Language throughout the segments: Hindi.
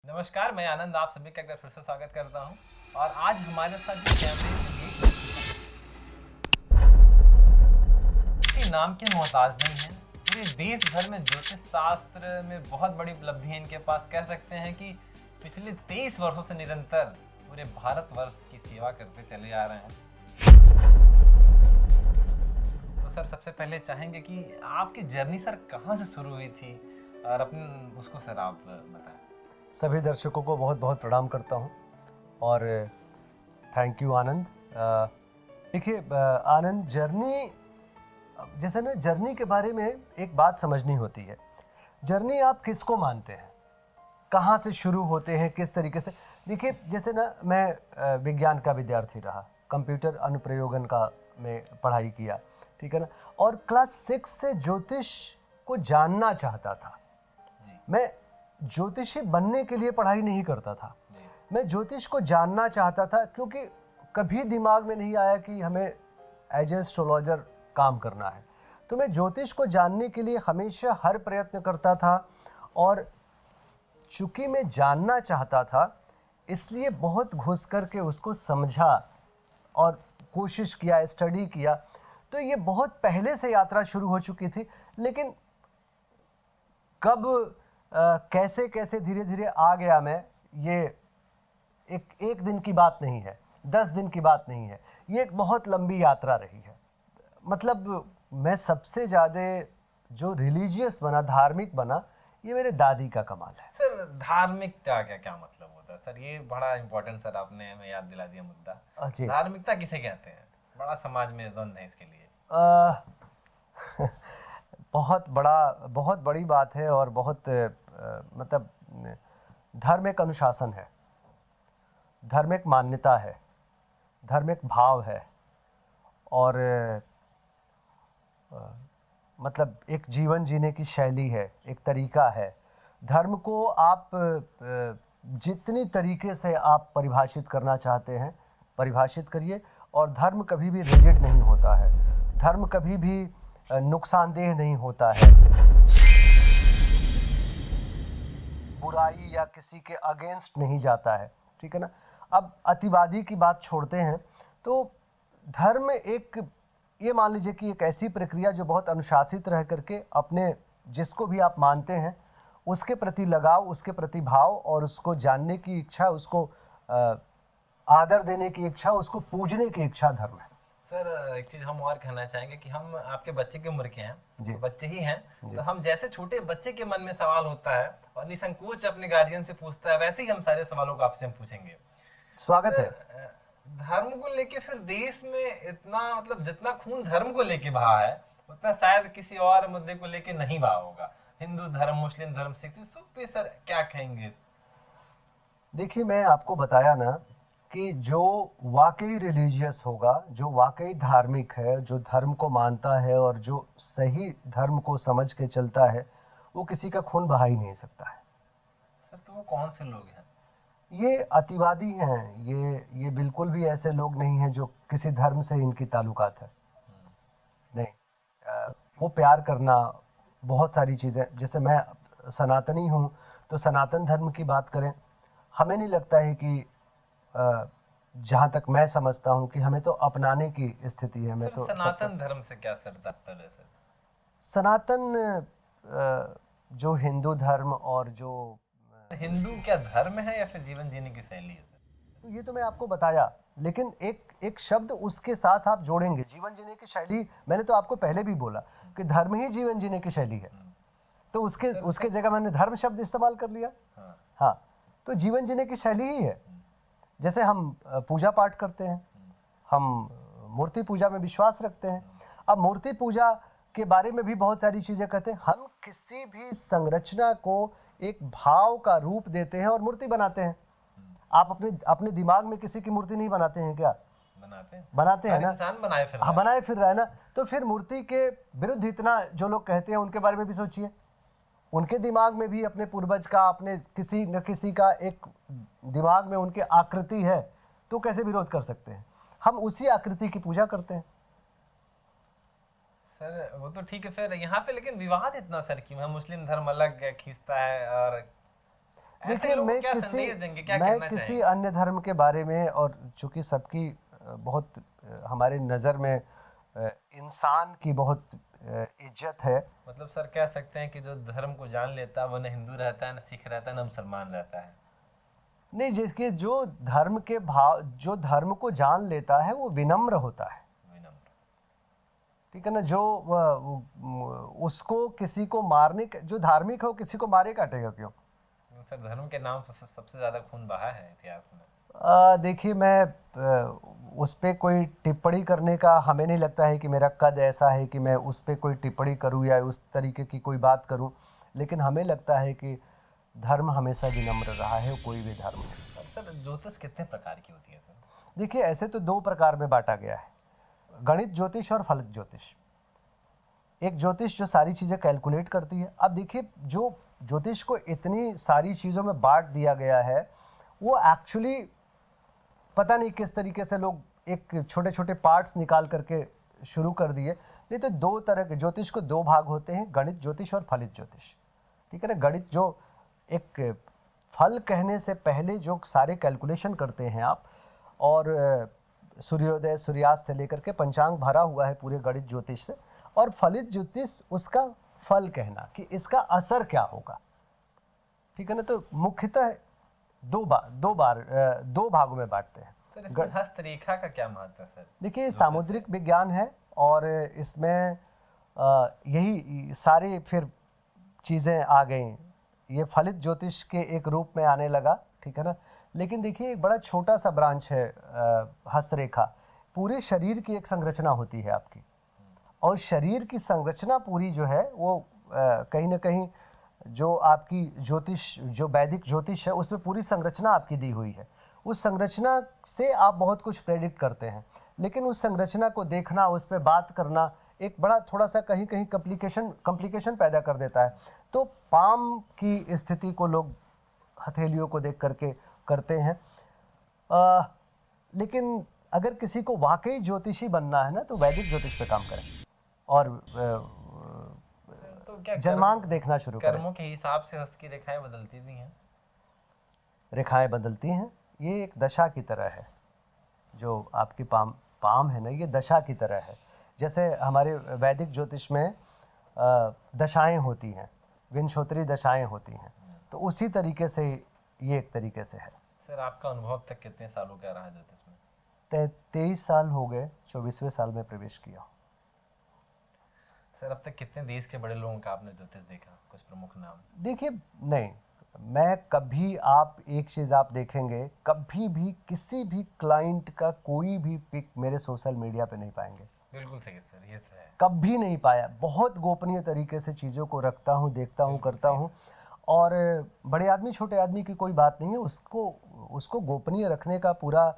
नमस्कार, मैं आनंद आप सभी का एक बार फिर से स्वागत करता हूं। और आज हमारे साथ जो कैमरे किसी नाम के मोहताज नहीं है। पूरे देश भर में ज्योतिष शास्त्र में बहुत बड़ी उपलब्धि है इनके पास। कह सकते हैं कि पिछले 23 वर्षों से निरंतर पूरे भारतवर्ष की सेवा करते चले आ रहे हैं। तो सर, सबसे पहले चाहेंगे कि आपकी जर्नी सर कहाँ से शुरू हुई थी और अपने उसको सर आप बताएं। सभी दर्शकों को बहुत बहुत प्रणाम करता हूं और थैंक यू आनंद। देखिए आनंद, जैसे ना जर्नी के बारे में एक बात समझनी होती है। जर्नी आप किसको मानते हैं, कहाँ से शुरू होते हैं, किस तरीके से। देखिए जैसे ना मैं विज्ञान का विद्यार्थी रहा, कंप्यूटर अनुप्रयोगन का में पढ़ाई किया, ठीक है ना। और क्लास 6 से ज्योतिष को जानना चाहता था। मैं ज्योतिषी बनने के लिए पढ़ाई नहीं करता था, मैं ज्योतिष को जानना चाहता था, क्योंकि कभी दिमाग में नहीं आया कि हमें एज ए एस्ट्रोलॉजर काम करना है। तो मैं ज्योतिष को जानने के लिए हमेशा हर प्रयत्न करता था। और चूंकि मैं जानना चाहता था, इसलिए बहुत घुस करके उसको समझा और कोशिश किया, स्टडी किया। तो ये बहुत पहले से यात्रा शुरू हो चुकी थी। लेकिन कब कैसे कैसे धीरे धीरे आ गया मैं, ये एक दिन की बात नहीं है, 10 दिन की बात नहीं है, ये एक बहुत लंबी यात्रा रही है। मतलब मैं सबसे ज़्यादा जो रिलीजियस बना, धार्मिक बना, ये मेरे दादी का कमाल है। सर, धार्मिकता का क्या मतलब होता है सर? ये बड़ा इम्पोर्टेंट सर, आपने हमें याद दिला दिया मुद्दा। जी, धार्मिकता किसे कहते हैं? बड़ा समाज में द्वंद है इसके लिए। बहुत बड़ी बात है और बहुत मतलब धर्म एक अनुशासन है, धर्म एक मान्यता है, धर्म एक भाव है और मतलब एक जीवन जीने की शैली है, एक तरीका है। धर्म को आप जितनी तरीके से आप परिभाषित करना चाहते हैं परिभाषित करिए। और धर्म कभी भी रिजिड नहीं होता है, धर्म कभी भी नुकसानदेह नहीं होता है, बुराई या किसी के अगेंस्ट नहीं जाता है, ठीक है ना। अब अतिवादी की बात छोड़ते हैं, तो धर्म एक, ये मान लीजिए कि एक ऐसी प्रक्रिया जो बहुत अनुशासित रह करके अपने जिसको भी आप मानते हैं उसके प्रति लगाव, उसके प्रति भाव और उसको जानने की इच्छा, उसको आदर देने की इच्छा, उसको पूजने की इच्छा धर्म है। सर, एक चीज हम और कहना चाहेंगे कि हम आपके बच्चे की उम्र के हैं, जी। तो बच्चे ही हैं। जी। तो हम जैसे छोटे बच्चे के मन में सवाल होता है और निसंकोच अपने गार्जियन से पूछता है, वैसे ही हम सारे सवालों को आपसे हम पूछेंगे। स्वागत है। सर, धर्म को लेके फिर देश में इतना, मतलब जितना खून धर्म को लेके बहा है उतना शायद किसी और मुद्दे को लेके नहीं बहा होगा। हिंदू धर्म, मुस्लिम धर्म, सिख, इस सब पे सर क्या कहेंगे इस? देखिए मैं आपको बताया ना कि जो वाकई रिलीजियस होगा, जो वाकई धार्मिक है, जो धर्म को मानता है और जो सही धर्म को समझ के चलता है, वो किसी का खून बहा ही नहीं सकता है। सर, तो वो कौन से लोग हैं? ये अतिवादी हैं, ये बिल्कुल भी ऐसे लोग नहीं हैं जो किसी धर्म से इनकी ताल्लुकात है। नहीं, वो प्यार करना, बहुत सारी चीज़ें, जैसे मैं सनातनी हूँ, तो सनातन धर्म की बात करें, हमें नहीं लगता है कि जहाँ तक मैं समझता हूँ कि हमें तो अपनाने की स्थिति है। मैं सर, तो सनातन धर्म से क्या सर तात्पर्य है सर? सनातन जो हिंदू धर्म और जो हिंदू क्या धर्म है या फिर जीवन जीने की शैली है सर? तो ये तो मैं आपको बताया, लेकिन एक एक शब्द उसके साथ आप जोड़ेंगे, जीवन जीने की शैली। मैंने तो आपको पहले भी बोला कि धर्म ही जीवन जीने की शैली है, तो उसके उसके जगह मैंने धर्म शब्द इस्तेमाल कर लिया। हाँ। हाँ, तो जीवन जीने की शैली ही है। जैसे हम पूजा पाठ करते हैं, हम मूर्ति पूजा में विश्वास रखते हैं। अब मूर्ति पूजा के बारे में भी बहुत सारी चीज़ें कहते हैं। हम किसी भी संरचना को एक भाव का रूप देते हैं और मूर्ति बनाते हैं। आप अपने अपने दिमाग में किसी की मूर्ति नहीं बनाते हैं क्या? बनाते हैं ना। इंसान बनाए फिर हाँ, बनाए फिर रहा है ना। तो फिर मूर्ति के विरुद्ध इतना जो लोग कहते हैं उनके बारे में भी सोचिए। उनके दिमाग में भी अपने पूर्वज का, अपने किसी न किसी का एक दिमाग में उनके आकृति है, तो कैसे विरोध कर सकते हैं? हम उसी आकृति की पूजा करते हैं। सर, वो तो ठीक है, फिर यहाँ पे लेकिन विवाद इतना सर क्यों है? मुस्लिम धर्म अलग खींचता है और ऐसे लोगों को क्या संदेश देंगे, क्या मैं कहना किसी चाहेंगे? अन्य धर्म के बारे में, और चूंकि सबकी बहुत हमारे नज़र में इंसान की बहुत इज्जत है। मतलब सर कह सकते हैं कि जो धर्म को जान लेता है वो न हिंदू रहता है, न सिख रहता है, न मुसलमान रहता है। नहीं, जिसके जो धर्म के भाव, जो धर्म को जान लेता है वो विनम्र होता है, विनम्र। ठीक है ना। जो उसको किसी को मारने जो धार्मिक है वो किसी को मारे काटेगा क्यों? सर धर्म के नाम से सबसे ज्यादा खून बहा है इतिहास में। देखिए, मैं उस पर कोई टिप्पणी करने का, हमें नहीं लगता है कि मेरा कद ऐसा है कि मैं उस पर कोई टिप्पणी करूं या उस तरीके की कोई बात करूं, लेकिन हमें लगता है कि धर्म हमेशा विनम्र रहा है, कोई भी धर्म हो। सर ज्योतिष कितने प्रकार की होती है सर? देखिए, ऐसे तो दो प्रकार में बांटा गया है, गणित ज्योतिष और फलक ज्योतिष। एक ज्योतिष जो सारी चीज़ें कैलकुलेट करती है। अब देखिए, जो ज्योतिष को इतनी सारी चीज़ों में बांट दिया गया है, वो एक्चुअली पता नहीं किस तरीके से लोग एक छोटे छोटे पार्ट्स निकाल करके शुरू कर दिए। नहीं तो दो तरह के ज्योतिष को दो भाग होते हैं, गणित ज्योतिष और फलित ज्योतिष, ठीक है ना। गणित जो एक फल कहने से पहले जो सारे कैलकुलेशन करते हैं आप, और सूर्योदय सूर्यास्त से लेकर के पंचांग भरा हुआ है पूरे गणित ज्योतिष से। और फलित ज्योतिष उसका फल कहना कि इसका असर क्या होगा, ठीक है ना। तो मुख्यतः दो भागों में बांटते हैं। सर इसमें हस्तरेखा का क्या महत्व है सर? देखिए, सामुद्रिक विज्ञान है और इसमें यही सारी फिर चीज़ें आ गई। ये फलित ज्योतिष के एक रूप में आने लगा, ठीक है ना। लेकिन देखिए, एक बड़ा छोटा सा ब्रांच है हस्तरेखा। पूरे शरीर की एक संरचना होती है आपकी, और शरीर की संरचना पूरी जो है वो कहीं ना कहीं जो आपकी ज्योतिष, जो वैदिक ज्योतिष है, उसमें पूरी संरचना आपकी दी हुई है। उस संरचना से आप बहुत कुछ प्रेडिक्ट करते हैं, लेकिन उस संरचना को देखना, उस पर बात करना एक बड़ा थोड़ा सा कहीं कहीं कॉम्प्लिकेशन पैदा कर देता है। तो पाम की स्थिति को लोग हथेलियों को देख करके करते हैं। लेकिन अगर किसी को वाकई ज्योतिषी बनना है ना, तो वैदिक ज्योतिष पे काम करें और तो क्या जन्मांक देखना शुरू करें। कर्मों के हिसाब से हस्त की रेखाएं बदलती भी हैं? रेखाएं बदलती हैं। ये एक दशा की तरह है। जो आपकी पाम है ना, ये दशा की तरह है। जैसे हमारे वैदिक ज्योतिष में दशाएं होती हैं, विंशोत्तरी दशाएं होती हैं, तो उसी तरीके से ये एक तरीके से है। सर आपका अनुभव अब तक कितने सालों का रहा ज्योतिष में? 23 साल हो गए, 24वें साल में प्रवेश किया। सर अब तक कितने देश के बड़े लोगों का आपने ज्योतिष देखा, कुछ प्रमुख नाम? देखिए, नहीं, मैं कभी, आप एक चीज़ आप देखेंगे, कभी भी किसी भी क्लाइंट का कोई भी पिक मेरे सोशल मीडिया पे नहीं पाएंगे। बिल्कुल सही सर, ये तो है। कभी नहीं पाया। बहुत गोपनीय तरीके से चीज़ों को रखता हूँ, देखता हूँ, करता हूँ। और बड़े आदमी छोटे आदमी की कोई बात नहीं है, उसको गोपनीय रखने का पूरा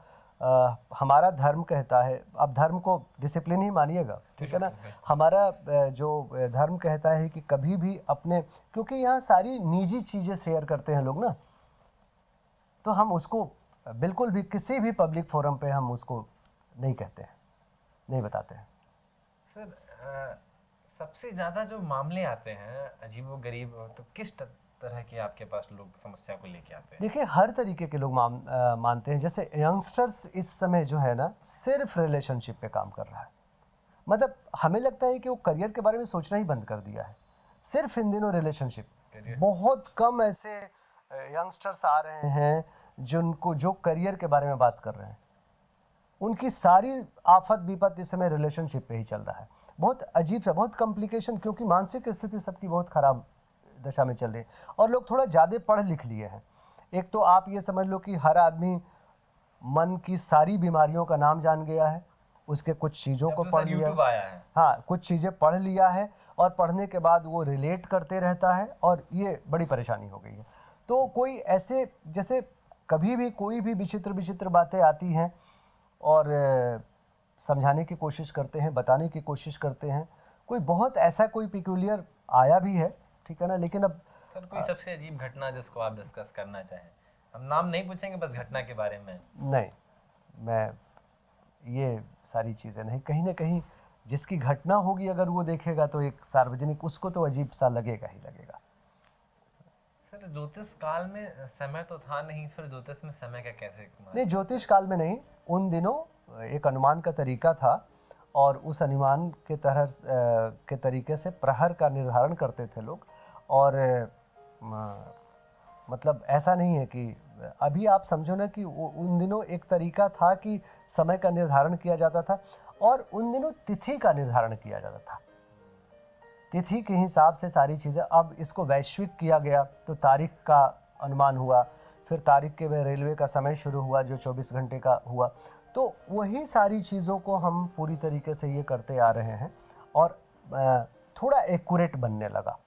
हमारा धर्म कहता है। अब धर्म को डिसिप्लिन ही मानिएगा, ठीक है ना। हमारा जो धर्म कहता है कि कभी भी अपने, क्योंकि यहाँ सारी निजी चीज़ें शेयर करते हैं लोग ना, तो हम उसको बिल्कुल भी किसी भी पब्लिक फोरम पे हम उसको नहीं कहते हैं, नहीं बताते हैं। सर सबसे ज़्यादा जो मामले आते हैं अजीबोगरीब, तो किस तरह के आपके पास लोग समस्या को लेके आते हैं? देखिए, हर तरीके के लोग मानते हैं। जैसे यंगस्टर्स इस समय जो है ना, सिर्फ रिलेशनशिप पे काम कर रहा है। मतलब हमें लगता है कि वो करियर के बारे में सोचना ही बंद कर दिया है। सिर्फ इन दिनों रिलेशनशिप। बहुत कम ऐसे यंगस्टर्स आ रहे हैं जो करियर के बारे में बात कर रहे हैं। उनकी सारी आफत विपत इस समय रिलेशनशिप पे ही चल रहा है। बहुत अजीब सा, बहुत कॉम्प्लिकेशन, क्योंकि मानसिक स्थिति सबकी बहुत ख़राब दशा में चल रही है। और लोग थोड़ा ज़्यादा पढ़ लिख लिए हैं। एक तो आप ये समझ लो कि हर आदमी मन की सारी बीमारियों का नाम जान गया है, उसके कुछ चीज़ों को पढ़ लिया है। हाँ, कुछ चीज़ें पढ़ लिया है, और पढ़ने के बाद वो रिलेट करते रहता है, और ये बड़ी परेशानी हो गई है। तो कोई ऐसे, जैसे कभी भी कोई भी विचित्र विचित्र बातें आती हैं, और समझाने की कोशिश करते हैं, बताने की कोशिश करते हैं। कोई बहुत ऐसा कोई पिक्यूलियर आया भी है, ठीक है ना। लेकिन अब सर कोई सबसे अजीब घटना जिसको आप डिस्कस करना चाहें? हम नाम नहीं पूछेंगे, बस घटना के बारे में। नहीं, मैं ये सारी चीज़ें नहीं, कहीं ना कहीं जिसकी घटना होगी अगर वो देखेगा तो एक सार्वजनिक, उसको तो अजीब सा लगेगा ही लगेगा। सर सर ज्योतिष काल में समय तो था नहीं, फिर ज्योतिष में समय का कैसे नहीं, ज्योतिष काल में नहीं, उन दिनों एक अनुमान का तरीका था और उस अनुमान के के तरीके से प्रहर का निर्धारण करते थे लोग। और मतलब ऐसा नहीं है कि अभी आप समझो ना कि उन दिनों एक तरीका था कि समय का निर्धारण किया जाता था और उन दिनों तिथि का निर्धारण किया जाता था। तिथि के हिसाब से सारी चीज़ें, अब इसको वैश्विक किया गया तो तारीख का अनुमान हुआ, फिर तारीख के में रेलवे का समय शुरू हुआ जो 24 घंटे का हुआ। तो वही सारी चीज़ों को हम पूरी तरीके से ये करते आ रहे हैं और थोड़ा एक्यूरेट बनने लगा,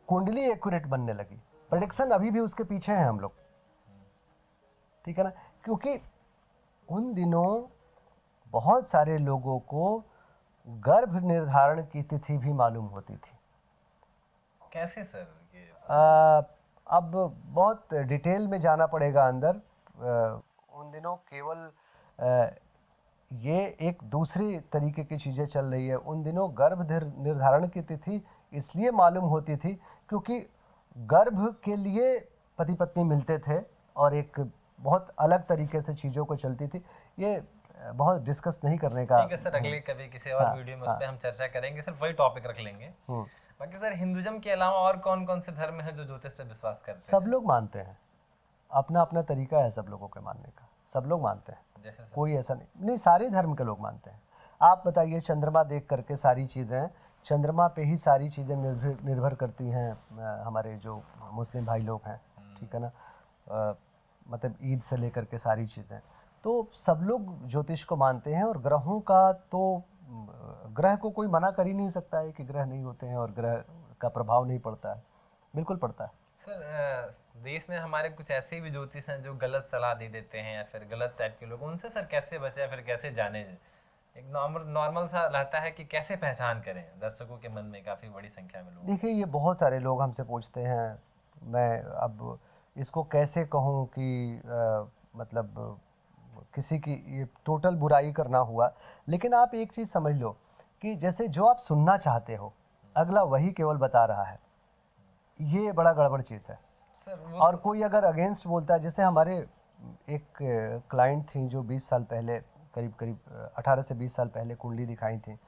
कुंडली एक्यूरेट बनने लगी, प्रेडिक्शन अभी भी उसके पीछे हैं हम लोग, ठीक है ना, क्योंकि उन दिनों बहुत सारे लोगों को गर्भ निर्धारण की तिथि भी मालूम होती थी। कैसे सर ये? अब बहुत डिटेल में जाना पड़ेगा अंदर। उन दिनों केवल ये एक दूसरी तरीके की चीज़ें चल रही है। उन दिनों गर्भ निर्धारण की तिथि इसलिए मालूम होती थी क्योंकि गर्भ के लिए पति पत्नी मिलते थे और एक बहुत अलग तरीके से चीज़ों को चलती थी। ये बहुत डिस्कस नहीं करने का। ठीक है सर, अगले कभी किसी और वीडियो में उस पर हम चर्चा करेंगे, सिर्फ वही टॉपिक रख लेंगे। बाकी सर हिंदुइज्म के अलावा और कौन कौन से धर्म हैं जो ज्योतिष पे विश्वास करते हैं? सब लोग मानते हैं, अपना अपना तरीका है सब लोगों के मानने का, सब लोग मानते हैं। जैसे सर? कोई ऐसा नहीं, सारे धर्म के लोग मानते हैं। आप बताइए, चंद्रमा देख करके सारी चीज़ें, चंद्रमा पे ही सारी चीज़ें निर्भर करती हैं। हमारे जो मुस्लिम भाई लोग हैं, ठीक है ना, मतलब ईद से लेकर के सारी चीज़ें, तो सब लोग ज्योतिष को मानते हैं। और ग्रहों का तो ग्रह को कोई मना कर ही नहीं सकता है कि ग्रह नहीं होते हैं और ग्रह का प्रभाव नहीं पड़ता है, बिल्कुल पड़ता है। सर देश में हमारे कुछ ऐसे भी ज्योतिष हैं जो गलत सलाह दे देते हैं या फिर गलत टाइप के लोग, उनसे सर कैसे बचे या फिर कैसे जाने? एक नॉर्मल सा रहता है कि कैसे पहचान करें, दर्शकों के मन में काफ़ी बड़ी संख्या में लोग। देखिए, ये बहुत सारे लोग हमसे पूछते हैं, मैं अब इसको कैसे कहूँ कि मतलब किसी की ये टोटल बुराई करना हुआ, लेकिन आप एक चीज़ समझ लो कि जैसे जो आप सुनना चाहते हो अगला वही केवल बता रहा है, ये बड़ा गड़बड़ चीज़ है सर और कोई अगर अगेंस्ट बोलता है, जैसे हमारे एक क्लाइंट थी जो 20 साल पहले, करीब 18 से 20 साल पहले कुंडली दिखाई थी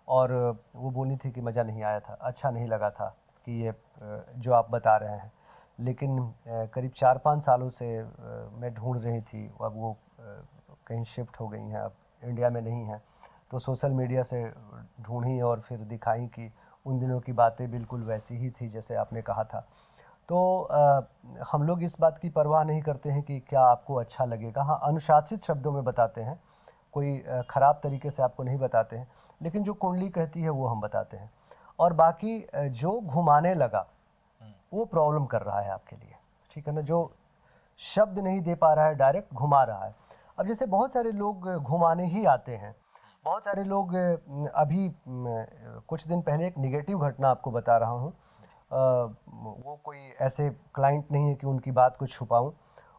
और वो बोली थी कि मज़ा नहीं आया था, अच्छा नहीं लगा था कि ये जो आप बता रहे हैं। लेकिन करीब 4-5 सालों से मैं ढूंढ रही थी, अब वो कहीं शिफ्ट हो गई हैं, अब इंडिया में नहीं हैं, तो सोशल मीडिया से ढूंढी और फिर दिखाई कि उन दिनों की बातें बिल्कुल वैसी ही थी जैसे आपने कहा था। तो हम लोग इस बात की परवाह नहीं करते हैं कि क्या आपको अच्छा लगेगा। हाँ, अनुशासित शब्दों में बताते हैं, कोई ख़राब तरीके से आपको नहीं बताते हैं, लेकिन जो कुंडली कहती है वो हम बताते हैं। और बाकी जो घुमाने लगा वो प्रॉब्लम कर रहा है आपके लिए, ठीक है ना, जो शब्द नहीं दे पा रहा है, डायरेक्ट घुमा रहा है। अब जैसे बहुत सारे लोग घुमाने ही आते हैं, बहुत सारे लोग अभी कुछ दिन पहले एक निगेटिव घटना आपको बता रहा हूँ। वो कोई ऐसे क्लाइंट नहीं है कि उनकी बात को छुपाऊं,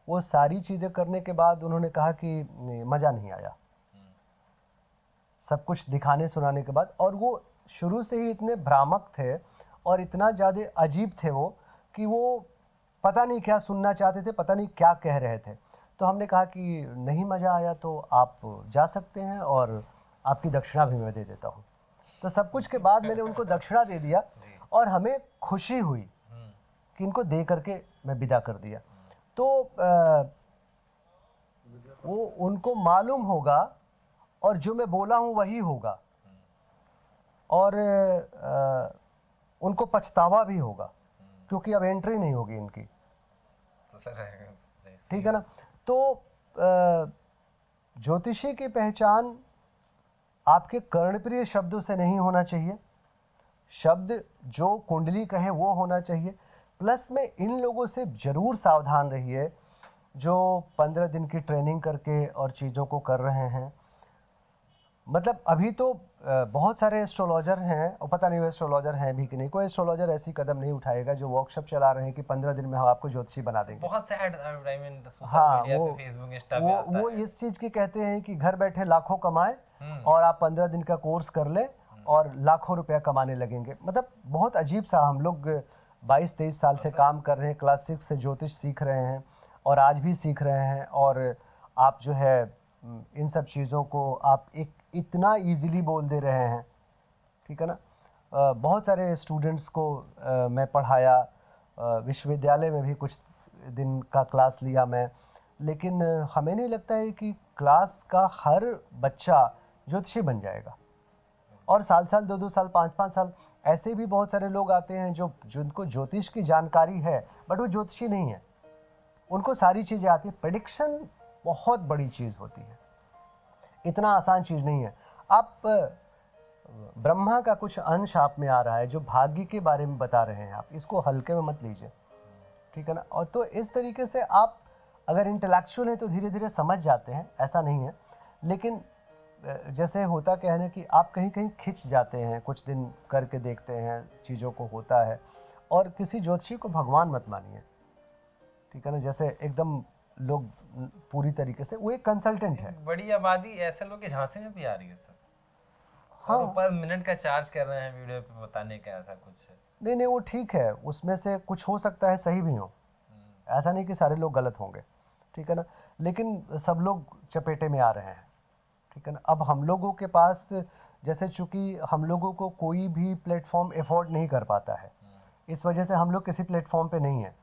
वो सारी चीज़ें करने के बाद उन्होंने कहा कि मज़ा नहीं आया, सब कुछ दिखाने सुनाने के बाद। और वो शुरू से ही इतने भ्रामक थे और इतना ज़्यादा अजीब थे वो कि वो पता नहीं क्या सुनना चाहते थे, पता नहीं क्या कह रहे थे। तो हमने कहा कि नहीं मज़ा आया तो आप जा सकते हैं और आपकी दक्षिणा भी मैं दे देता हूँ। तो सब कुछ के बाद मैंने उनको दक्षिणा दे दिया और हमें खुशी हुई कि इनको दे करके मैं विदा कर दिया। तो वो उनको मालूम होगा और जो मैं बोला हूँ वही होगा और उनको पछतावा भी होगा क्योंकि अब एंट्री नहीं होगी इनकी, ठीक है ना। तो ज्योतिषी की पहचान आपके कर्णप्रिय शब्दों से नहीं होना चाहिए, शब्द जो कुंडली कहे वो होना चाहिए। प्लस में इन लोगों से ज़रूर सावधान रहिए जो 15 दिन की ट्रेनिंग करके और चीज़ों को कर रहे हैं। मतलब अभी तो बहुत सारे एस्ट्रोलॉजर हैं और पता नहीं वो एस्ट्रोलॉजर हैं भी कि नहीं। कोई एस्ट्रोलॉजर ऐसी कदम नहीं उठाएगा जो वर्कशॉप चला रहे हैं कि 15 दिन में हम आपको ज्योतिषी बना देंगे। बहुत सैड, आई मीन हाँ, फेसबुक इंस्टा पे आता वो है। इस चीज़ की कहते हैं कि घर बैठे लाखों कमाए और आप 15 दिन का कोर्स कर ले और लाखों रुपया कमाने लगेंगे। मतलब बहुत अजीब सा हम लोग 22-23 साल से काम कर रहे हैं, क्लास 6 से ज्योतिष सीख रहे हैं और आज भी सीख रहे हैं। और आप जो है इन सब चीज़ों को आप एक इतना इजीली बोल दे रहे हैं, ठीक है ना। बहुत सारे स्टूडेंट्स को मैं पढ़ाया, विश्वविद्यालय में भी कुछ दिन का क्लास लिया मैं, लेकिन हमें नहीं लगता है कि क्लास का हर बच्चा ज्योतिषी बन जाएगा। और साल 2-2 साल 5-5 साल ऐसे भी बहुत सारे लोग आते हैं जो जिनको ज्योतिष की जानकारी है बट वो ज्योतिषी नहीं है, उनको सारी चीज़ें आती है। प्रेडिक्शन बहुत बड़ी चीज़ होती है, इतना आसान चीज़ नहीं है। आप ब्रह्मा का कुछ अंश आप में आ रहा है जो भाग्य के बारे में बता रहे हैं, आप इसको हल्के में मत लीजिए, ठीक है ना। और तो इस तरीके से आप अगर इंटेलेक्चुअल हैं तो धीरे धीरे समझ जाते हैं, ऐसा नहीं है। लेकिन जैसे होता क्या है ना कि आप कहीं कहीं खिंच जाते हैं, कुछ दिन करके देखते हैं चीज़ों को, होता है। और किसी ज्योतिषी को भगवान मत मानिए, ठीक है ना। जैसे एकदम लोग पूरी तरीके से, वो एक कंसल्टेंट है। बड़ी आबादी ऐसे लोग के झांसे में भी आ रही है सर। हाँ, और ऊपर मिनट का चार्ज कर रहे हैं वीडियो पे बताने का, ऐसा कुछ है। नहीं वो ठीक है, उसमें से कुछ हो सकता है सही भी हो, ऐसा नहीं कि सारे लोग गलत होंगे, ठीक है ना। लेकिन सब लोग चपेटे में आ रहे हैं, ठीक है ना। अब हम लोगों के पास जैसे चूंकि हम लोगों को कोई भी प्लेटफॉर्म अफोर्ड नहीं कर पाता है, इस वजह से हम लोग किसी प्लेटफॉर्म पे नहीं है,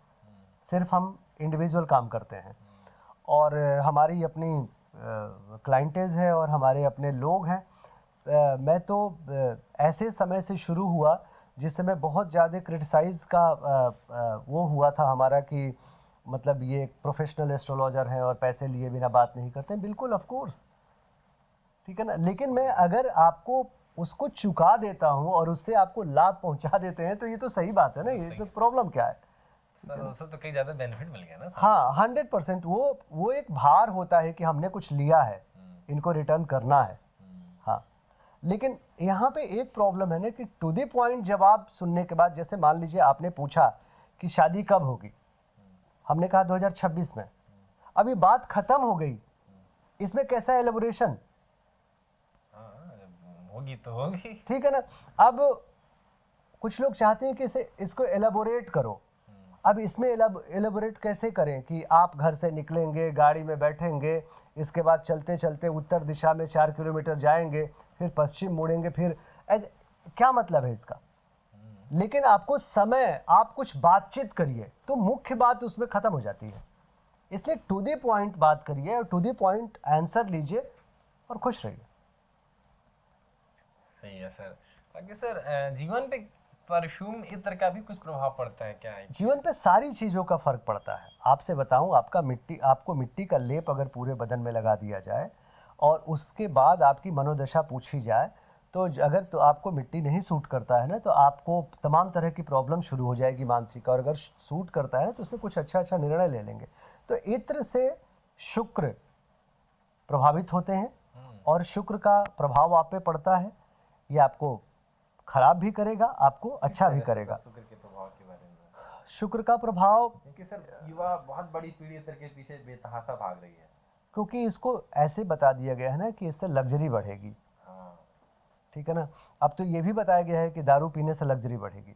सिर्फ हम इंडिविजुअल काम करते हैं। और हमारी अपनी क्लाइंटेज है और हमारे अपने लोग हैं। मैं तो ऐसे समय से शुरू हुआ जिस समय बहुत ज़्यादा क्रिटिसाइज़ का वो हुआ था हमारा कि मतलब ये एक प्रोफेशनल एस्ट्रोलॉजर हैं और पैसे लिए बिना बात नहीं करते हैं। बिल्कुल, ऑफ कोर्स, ठीक है ना। लेकिन मैं अगर आपको उसको चुका देता हूँ और उससे आपको लाभ पहुंचा देते हैं तो ये तो सही बात है ना, इसमें प्रॉब्लम क्या है सर उससे तो कई ज़्यादा बेनिफिट मिल गया ना सर। हाँ, 100%। वो एक भार होता है कि हमने कुछ लिया है, इनको रिटर्न करना है। हाँ, लेकिन यहाँ पे एक प्रॉब्लम है ना कि टू द पॉइंट जवाब सुनने के बाद, जैसे मान लीजिए आपने पूछा कि शादी कब होगी, हमने कहा 2026 में, अभी बात खत्म हो गई, इसमें कैसा एलेबोरेशन? होगी तो होगी, ठीक है ना। अब कुछ लोग चाहते हैं कि इसको एलेबोरेट करो। अब इसमें एलेबोरेट कैसे करें कि आप घर से निकलेंगे, गाड़ी में बैठेंगे, इसके बाद चलते चलते उत्तर दिशा में 4 किलोमीटर जाएंगे, फिर पश्चिम मुड़ेंगे, फिर क्या मतलब है इसका? लेकिन आपको समय, आप कुछ बातचीत करिए तो मुख्य बात उसमें खत्म हो जाती है। इसलिए टू द पॉइंट बात करिए और टू द पॉइंट आंसर लीजिए और खुश रहिए। सही है सर। बाकी सर जीवन पे परफ्यूम इत्र का भी कुछ प्रभाव पड़ता है क्या? जीवन पे सारी चीज़ों का फर्क पड़ता है। आपसे बताऊं, आपको मिट्टी का लेप अगर पूरे बदन में लगा दिया जाए और उसके बाद आपकी मनोदशा पूछी जाए तो अगर तो आपको मिट्टी नहीं सूट करता है ना तो आपको तमाम तरह की प्रॉब्लम शुरू हो जाएगी मानसिक। और अगर सूट करता है तो उसमें कुछ अच्छा निर्णय ले लेंगे। तो इत्र से शुक्र प्रभावित होते हैं और शुक्र का प्रभाव आप पे पड़ता है। ये आपको खराब भी करेगा, आपको अच्छा भी करेगा। शुक्र के प्रभाव के बारे में, शुक्र का प्रभाव, क्योंकि सर युवा बहुत बड़ी पीढ़ी इत्र के पीछे बेतहाशा भाग रही है। क्योंकि इसको ऐसे बता दिया गया है ना कि इससे लग्जरी बढ़ेगी, ठीक है ना। अब तो ये भी बताया गया है कि दारू पीने से लग्जरी बढ़ेगी,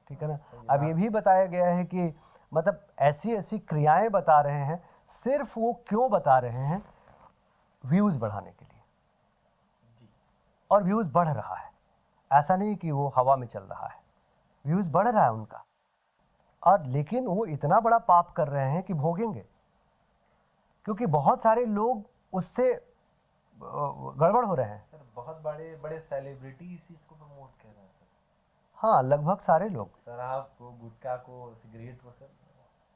ठीक है ना। अब ये भी बताया गया है कि मतलब ऐसी ऐसी क्रियाएं बता रहे हैं, सिर्फ वो क्यों बता रहे हैं? व्यूज बढ़ाने के लिए। और व्यूज बढ़ रहा है, ऐसा नहीं कि वो हवा में चल रहा है, व्यूज बढ़ रहा है उनका। और लेकिन वो इतना बड़ा पाप कर रहे हैं कि भोगेंगे, क्योंकि बहुत सारे लोग उससे गड़बड़ हो रहे हैं। सर बहुत बड़े बड़े सेलिब्रिटी इस चीज को प्रमोट कर रहे हैं सर। हाँ, लगभग सारे लोग। शराब को, गुटखा को, सिगरेट को, सर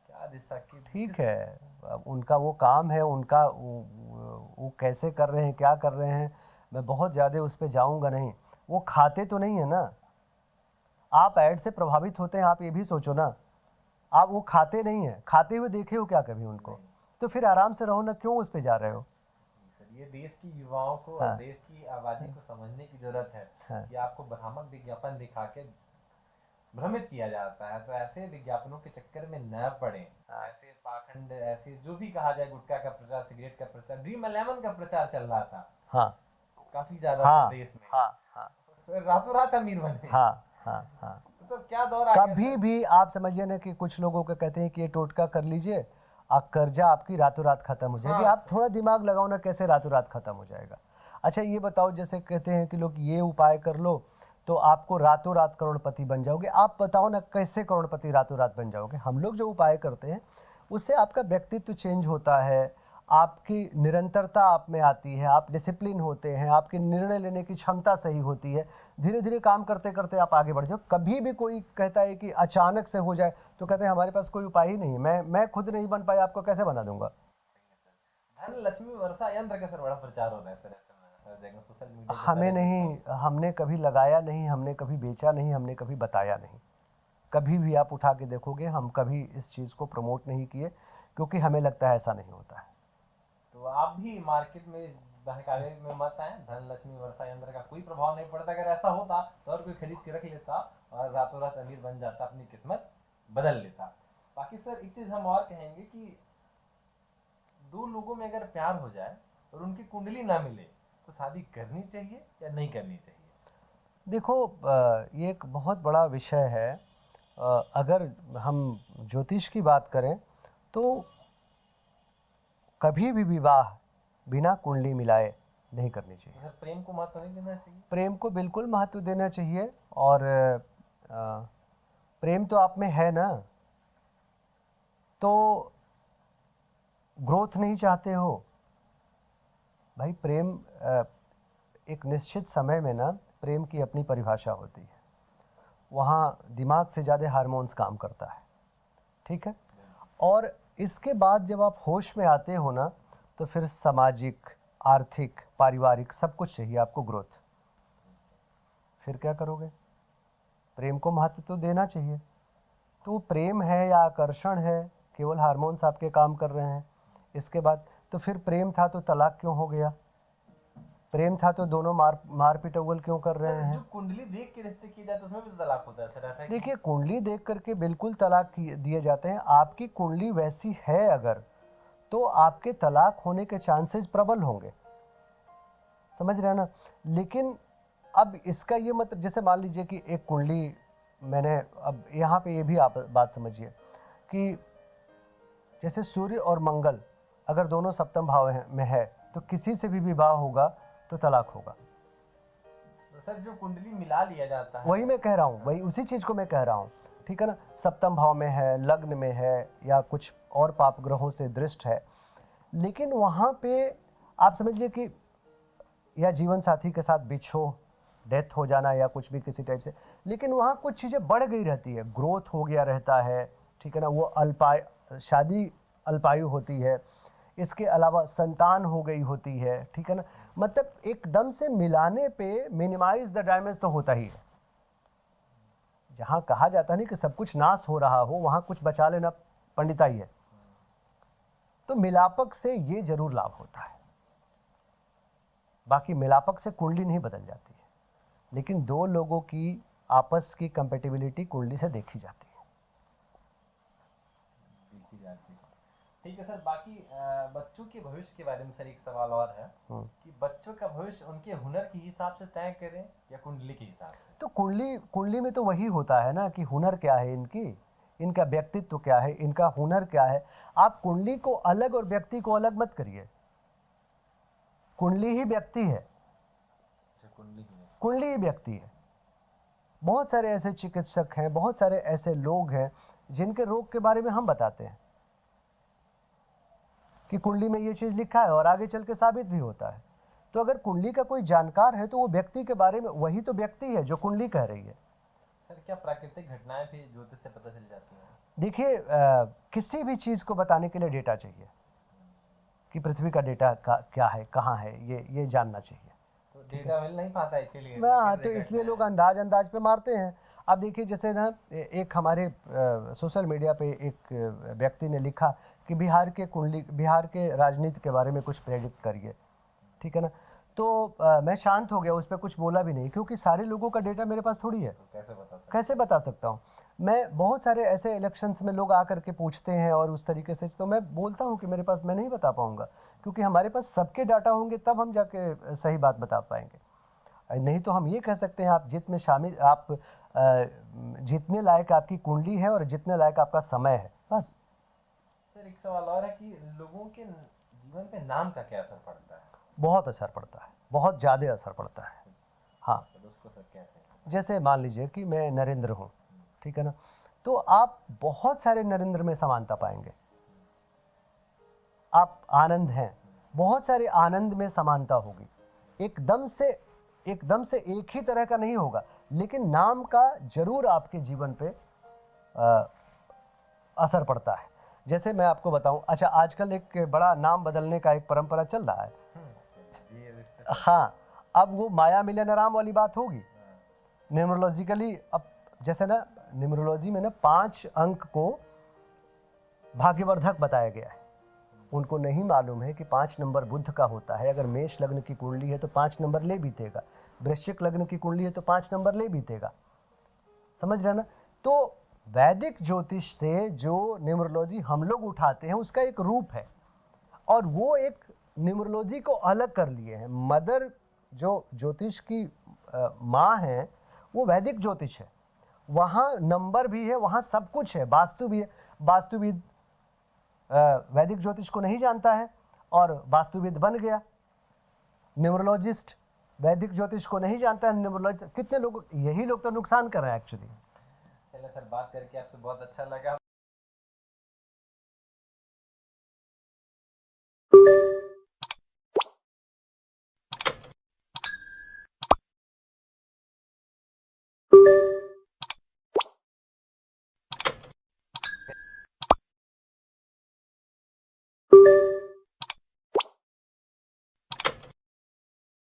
क्या दिशा की। ठीक है, उनका वो काम है, उनका वो कैसे कर रहे हैं, क्या कर रहे हैं, मैं बहुत ज़्यादा उस पर जाऊँगा नहीं। वो खाते तो नहीं है ना, आप ऐड से प्रभावित होते हैं, आप ये भी सोचो ना। आप वो खाते नहीं हैं, खाते हुए देखे हो क्या कभी उनको? तो फिर आराम से रहो ना, क्यों उस पे जा रहे हो? ये देश की युवाओं को और देश की आबादी को समझने की जरूरत है कि आपको भ्रामक विज्ञापन दिखा के भ्रमित किया जाता है, तो ऐसे विज्ञापनों के चक्कर में न पड़े। ऐसे पाखंड, ऐसे जो भी कहा जाए, गुटखा का प्रचार, सिगरेट का प्रचार, ड्रीम 11 का प्रचार चल रहा था। हाँ, काफी ज्यादा देश में। हाँ, हाँ, रातों रात अमीर बने। हाँ, हाँ, हाँ। तो क्या दौर आ गया कभी भी आप समझिए ना कि कुछ लोगों को कहते हैं कि ये टोटका कर लीजिए, कर्जा आपकी रातों रात खत्म हो जाएगी। हाँ। आप थोड़ा दिमाग लगाओ ना, कैसे रातों रात खत्म हो जाएगा। अच्छा ये बताओ, जैसे कहते हैं कि लोग ये उपाय कर लो तो आपको रातों रात करोड़पति बन जाओगे। आप बताओ ना कैसे करोड़पति रातों रात बन जाओगे। हम लोग जो उपाय करते हैं उससे आपका व्यक्तित्व चेंज होता है, आपकी निरंतरता आप में आती है, आप डिसिप्लिन होते हैं, आपकी निर्णय लेने की क्षमता सही होती है। धीरे धीरे काम करते करते आप आगे बढ़ जाओ। कभी भी कोई कहता है कि अचानक से हो जाए तो कहते हैं हमारे पास कोई उपाय ही नहीं है, मैं खुद नहीं बन पाया, आपको कैसे बना दूंगा। धन लक्ष्मी वर्षा यंत्र का सर बड़ा प्रचार हो रहा है सर, ऐसे में हर जगह सोशल मीडिया पे हमें सारे नहीं, हमने कभी लगाया नहीं, हमने कभी बेचा नहीं, हमने कभी बताया नहीं। कभी भी आप उठा के देखोगे, हम कभी इस चीज़ को प्रमोट नहीं किए, क्योंकि हमें लगता है ऐसा नहीं होता है। तो आप भी मार्केट में इस बहकावे में मत आए। धन लक्ष्मी वर्षा यंत्र का कोई प्रभाव नहीं पड़ता। अगर ऐसा होता तो और कोई खरीद के रख लेता और रातों रात अमीर बन जाता, अपनी किस्मत बदल लेता। बाकी सर एक चीज हम और कहेंगे कि दो लोगों में अगर प्यार हो जाए और उनकी कुंडली ना मिले तो शादी करनी चाहिए या नहीं करनी चाहिए? देखो, ये एक बहुत बड़ा विषय है। अगर हम ज्योतिष की बात करें तो कभी भी विवाह बिना कुंडली मिलाए नहीं करनी चाहिए। सर प्रेम को महत्व नहीं देना चाहिए? प्रेम को बिल्कुल महत्व देना चाहिए। और प्रेम तो आप में है ना, तो ग्रोथ नहीं चाहते हो भाई। प्रेम एक निश्चित समय में ना, प्रेम की अपनी परिभाषा होती है। वहाँ दिमाग से ज़्यादा हार्मोन्स काम करता है, ठीक है। और इसके बाद जब आप होश में आते हो ना, तो फिर सामाजिक, आर्थिक, पारिवारिक सब कुछ चाहिए आपको, ग्रोथ। फिर क्या करोगे? प्रेम को महत्व तो देना चाहिए। तो वो प्रेम है या आकर्षण है, केवल हार्मोन्स आपके काम कर रहे हैं। इसके बाद तो फिर प्रेम था तो तलाक क्यों हो गया? प्रेम था तो दोनों मार पिटौल क्यों कर रहे सर हैं? जो कुंडली देख के रिश्ते किए जाते हैं उसमें भी तो तलाक होता है सर, ऐसा है कि? देखिए, कुंडली देख करके बिल्कुल तलाक दिए जाते हैं। आपकी कुंडली वैसी है अगर, तो आपके तलाक होने के चांसेस प्रबल होंगे, समझ रहे हैं ना। लेकिन अब इसका ये मतलब, जैसे मान लीजिए कि एक कुंडली मैंने, अब यहाँ पे ये भी आप बात समझिए कि जैसे सूर्य और मंगल अगर दोनों सप्तम भाव में है तो किसी से भी विवाह होगा तो तलाक होगा। तो सर जो कुंडली मिला लिया जाता है, वही मैं कह रहा हूँ, वही उसी चीज़ को मैं कह रहा हूँ, ठीक है ना। सप्तम भाव में है, लग्न में है, या कुछ और पाप ग्रहों से दृष्ट है, लेकिन वहाँ पे आप समझिए कि या जीवन साथी के साथ बिछो, डेथ हो जाना या कुछ भी किसी टाइप से, लेकिन वहाँ कुछ चीज़ें बढ़ गई रहती है, ग्रोथ हो गया रहता है, ठीक है ना। वो शादी अल्पायु होती है, इसके अलावा संतान हो गई होती है, ठीक है ना। मतलब एकदम से मिलाने पे मिनिमाइज द डैमेज तो होता ही है। जहाँ कहा जाता है नहीं कि सब कुछ नाश हो रहा हो, वहाँ कुछ बचा लेना पंडिताई है। तो मिलापक से ये जरूर लाभ होता है। बाकी मिलापक से कुंडली नहीं बदल जाती है, लेकिन दो लोगों की आपस की कंपेटिबिलिटी कुंडली से देखी जाती है। देखी जाती है। ठीक है सर। बाकी बच्चों के भविष्य के बारे में सर एक सवाल और है कि बच्चों का भविष्य उनके हुनर के हिसाब से तय करें या कुंडली के हिसाब से? तो कुंडली में तो वही होता है ना कि हुनर क्या है इनका व्यक्तित्व क्या है, इनका हुनर क्या है। आप कुंडली को अलग और व्यक्ति को अलग मत करिए। कुंडली ही व्यक्ति है, कुंडली ही व्यक्ति है। बहुत सारे ऐसे चिकित्सक हैं, बहुत सारे ऐसे लोग हैं जिनके रोग के बारे में हम बताते हैं कि कुंडली में ये चीज़ लिखा है, और आगे चल के साबित भी होता है। तो अगर कुंडली का कोई जानकार है तो वो व्यक्ति के बारे में, वही तो व्यक्ति है जो कुंडली कह रही है। सर क्या प्राकृतिक घटनाएं भी ज्योतिष से पता चल जाती हैं? देखिए, किसी भी चीज़ को बताने के लिए डेटा चाहिए कि पृथ्वी का डेटा क्या है, कहाँ है, ये जानना चाहिए। तो डेटा मिल नहीं पाता इसीलिए? हाँ, तो इसलिए लोग अंदाज पे मारते हैं। अब देखिए, जैसे ना एक हमारे सोशल मीडिया पे एक व्यक्ति ने लिखा कि बिहार के राजनीति के बारे में कुछ प्रेडिक्ट करिए, ठीक है ना। तो मैं शांत हो गया, उस पर कुछ बोला भी नहीं, क्योंकि सारे लोगों का डेटा मेरे पास थोड़ी है। तो कैसे बता सकता हूँ मैं? बहुत सारे ऐसे इलेक्शंस में लोग आकर के पूछते हैं और उस तरीके से, तो मैं बोलता हूँ कि मेरे पास, मैं नहीं बता पाऊँगा, क्योंकि हमारे पास सबके डाटा होंगे तब हम जाके सही बात बता पाएंगे। नहीं तो हम ये कह सकते हैं आप जित में शामिल, आप जितने लायक आपकी कुंडली है और जितने लायक आपका समय है, बस। सर एक सवाल और है कि लोगों के जीवन पे नाम का क्या असर पड़ता है? बहुत असर पड़ता है, बहुत ज़्यादा असर पड़ता है। हाँ, तो उसको सर कैसे? जैसे मान लीजिए कि मैं नरेंद्र हूँ, ठीक है ना, तो आप बहुत सारे नरेंद्र में समानता पाएंगे। आप आनंद हैं, बहुत सारे आनंद में समानता होगी। एकदम से एक ही तरह का नहीं होगा, लेकिन नाम का जरूर आपके जीवन पे असर पड़ता है। जैसे मैं आपको बताऊं, अच्छा आजकल एक बड़ा नाम बदलने का एक परंपरा चल रहा है। हाँ, अब वो माया मिलन राम वाली बात होगी। न्यूमरोलॉजिकली अब जैसे ना न्यूमरोलॉजी में ना 5 अंक को भाग्यवर्धक बताया गया है। उनको नहीं मालूम है कि 5 नंबर बुध का होता है। अगर मेष लग्न की कुंडली है तो 5 नंबर ले बीतेगा, वृश्चिक लग्न की कुंडली है तो 5 नंबर ले बीतेगा। समझ रहे ना? तो वैदिक ज्योतिष से जो न्यूमरोलॉजी हम लोग उठाते हैं उसका एक रूप है, और वो एक न्यूमरोलॉजी को अलग कर लिए हैं। मदर जो ज्योतिष की माँ है वो वैदिक ज्योतिष है, वहाँ नंबर भी है, वहाँ सब कुछ है, वास्तु भी है। वास्तुविद वैदिक ज्योतिष को नहीं जानता है और वास्तुविद बन गया। न्यूमरोलॉजिस्ट वैदिक ज्योतिष को नहीं जानता है, न्यूमरोलॉजिस्ट। कितने लोग, यही लोग तो नुकसान कर रहे हैं एक्चुअली। चलो सर, बात करके आपसे बहुत अच्छा लगा।